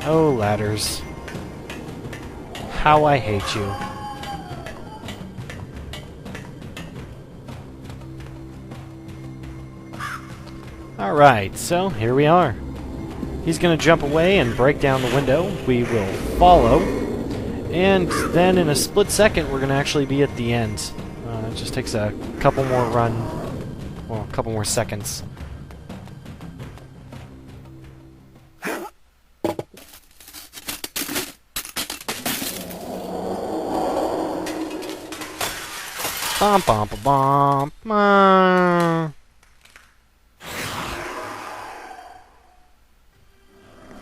Oh, ladders. How I hate you. Alright, so here we are. He's going to jump away and break down the window. We will follow. And then in a split second, we're going to actually be at the end. It just takes a couple more well, a couple more seconds. Bom bom bom bom.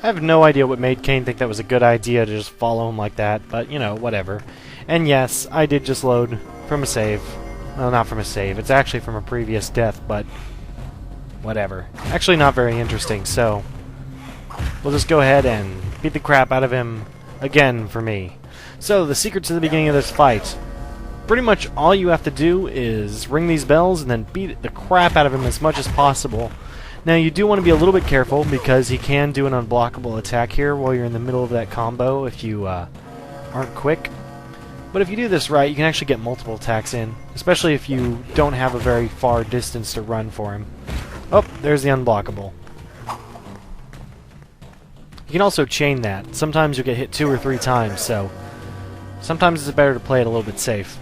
I have no idea what made Kane think that was a good idea to just follow him like that, but, you know, whatever. And yes, I did just load from a save. Well, not from a save. It's actually from a previous death, but whatever. Actually not very interesting, so we'll just go ahead and beat the crap out of him again for me. So, the secret to the beginning of this fight. Pretty much all you have to do is ring these bells and then beat the crap out of him as much as possible. Now, you do want to be a little bit careful because he can do an unblockable attack here while you're in the middle of that combo if you aren't quick. But if you do this right, you can actually get multiple attacks in, especially if you don't have a very far distance to run for him. Oh, there's the unblockable. You can also chain that. Sometimes you'll get hit 2 or 3 times, so sometimes it's better to play it a little bit safe.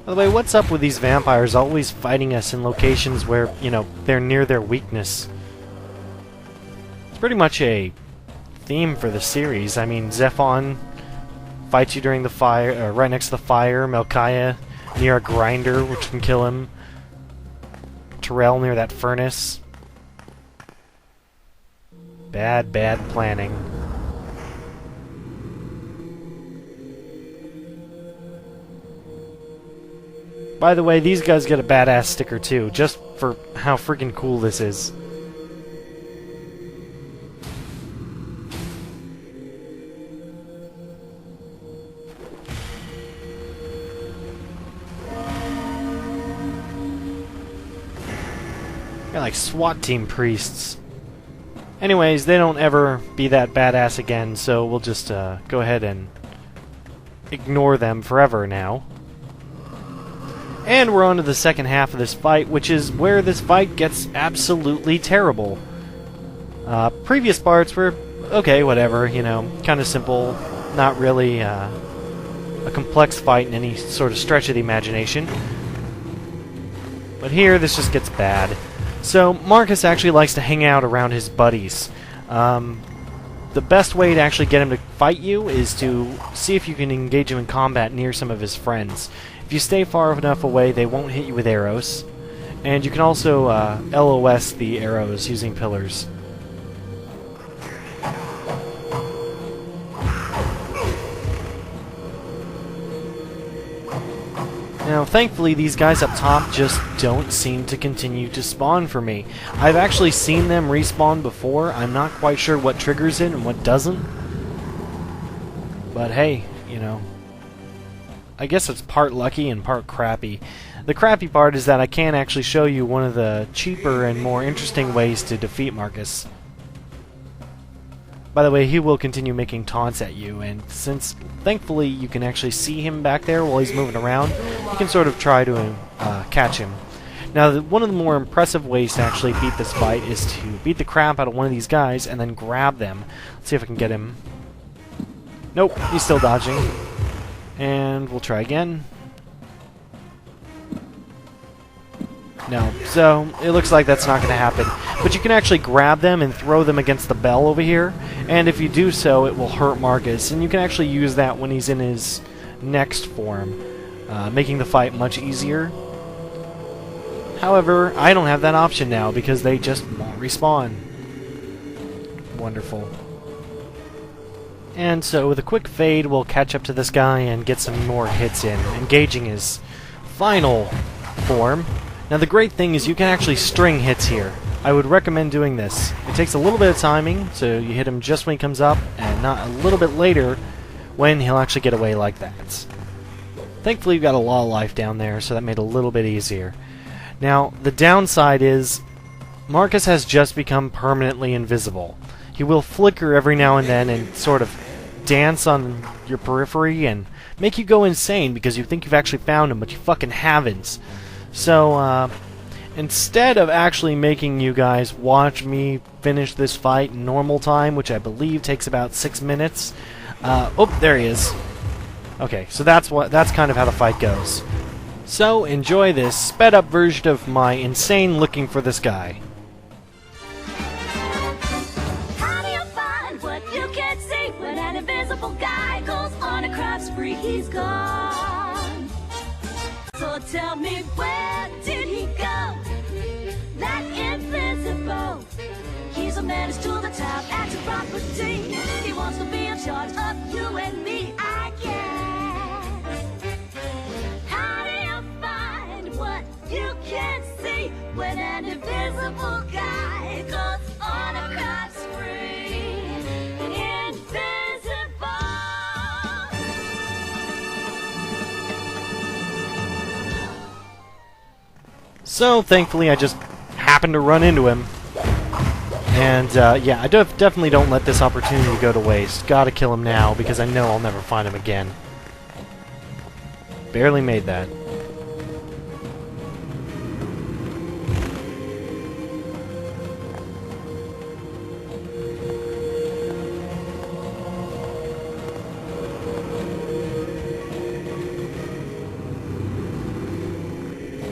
By the way, what's up with these vampires always fighting us in locations where, you know, they're near their weakness? It's pretty much a theme for the series. I mean, Zephon fights you during the fire, right next to the fire. Melchiah near a grinder, which can kill him. Terrell near that furnace. Bad, bad planning. By the way, these guys get a badass sticker too, just for how freaking cool this is. They're like SWAT team priests. Anyways, they don't ever be that badass again, so we'll just go ahead and ignore them forever now. And we're on to the second half of this fight, which is where this fight gets absolutely terrible. Previous parts were, okay, whatever, you know, kind of simple, not really a complex fight in any sort of stretch of the imagination. But here, this just gets bad. So, Marcus actually likes to hang out around his buddies. The best way to actually get him to fight you is to see if you can engage him in combat near some of his friends. If you stay far enough away, they won't hit you with arrows. And you can also LOS the arrows using pillars. Now, thankfully, these guys up top just don't seem to continue to spawn for me. I've actually seen them respawn before. I'm not quite sure what triggers it and what doesn't. But hey, you know, I guess it's part lucky and part crappy. The crappy part is that I can't actually show you one of the cheaper and more interesting ways to defeat Marcus. By the way, he will continue making taunts at you, and since, thankfully, you can actually see him back there while he's moving around, you can sort of try to catch him. Now, one of the more impressive ways to actually beat this fight is to beat the crap out of one of these guys and then grab them. Let's see if I can get him. Nope, he's still dodging. And we'll try again. No, so it looks like that's not going to happen. But you can actually grab them and throw them against the bell over here, and if you do so, it will hurt Marcus, and you can actually use that when he's in his next form, making the fight much easier. However, I don't have that option now because they just won't respawn. Wonderful. And so with a quick fade, we'll catch up to this guy and get some more hits in, engaging his final form. Now the great thing is you can actually string hits here. I would recommend doing this. It takes a little bit of timing, so you hit him just when he comes up, and not a little bit later when he'll actually get away like that. Thankfully, we've got a law life down there, so that made it a little bit easier. Now, the downside is Marcus has just become permanently invisible. He will flicker every now and then and sort of dance on your periphery and make you go insane because you think you've actually found him, but you fucking haven't. So, instead of actually making you guys watch me finish this fight in normal time, which I believe takes about 6 minutes... oh, there he is. Okay, so that's kind of how the fight goes. So, enjoy this sped-up version of my insane looking for this guy. How do you find what you can't see when an invisible guy goes on a crime spree? He's gone. So tell me, where did he go? That invisible. He's a menace to the town and to property. He wants to be in charge of you and me, I guess. How do you find what you can't see when an invisible guy goes on a crime spree? Invisible. So, thankfully, I just happened to run into him. And, yeah, I definitely don't let this opportunity go to waste. Gotta kill him now, because I know I'll never find him again. Barely made that.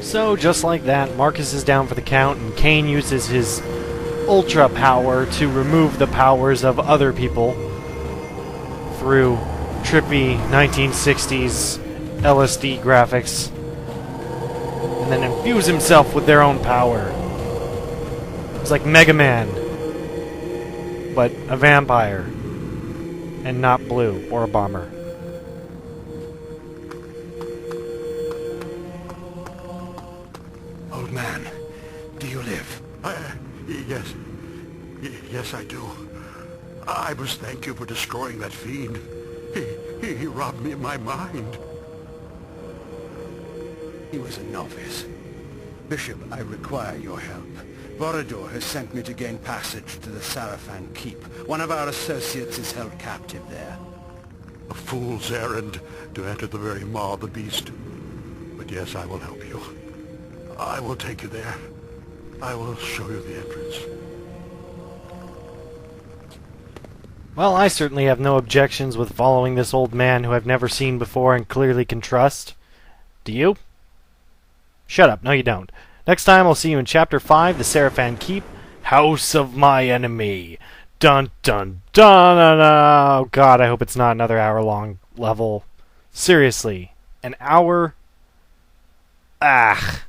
So, just like that, Marcus is down for the count, and Kane uses his ultra power to remove the powers of other people through trippy 1960s LSD graphics, and then infuse himself with their own power. It's like Mega Man, but a vampire, and not blue, or a bomber. Old man, do you live? Yes. Yes, I do. I must thank you for destroying that fiend. He robbed me of my mind. He was a novice. Bishop, I require your help. Vorador has sent me to gain passage to the Sarafan Keep. One of our associates is held captive there. A fool's errand to enter the very maw of the beast. But yes, I will help you. I will take you there. I will show you the entrance. Well, I certainly have no objections with following this old man who I've never seen before and clearly can trust. Do you? Shut up. No, you don't. Next time, I'll see you in Chapter 5, The Sarafan Keep, House of My Enemy. Dun dun dun dun dun. Oh god, I hope it's not another hour-long level. Seriously. An hour? Ah.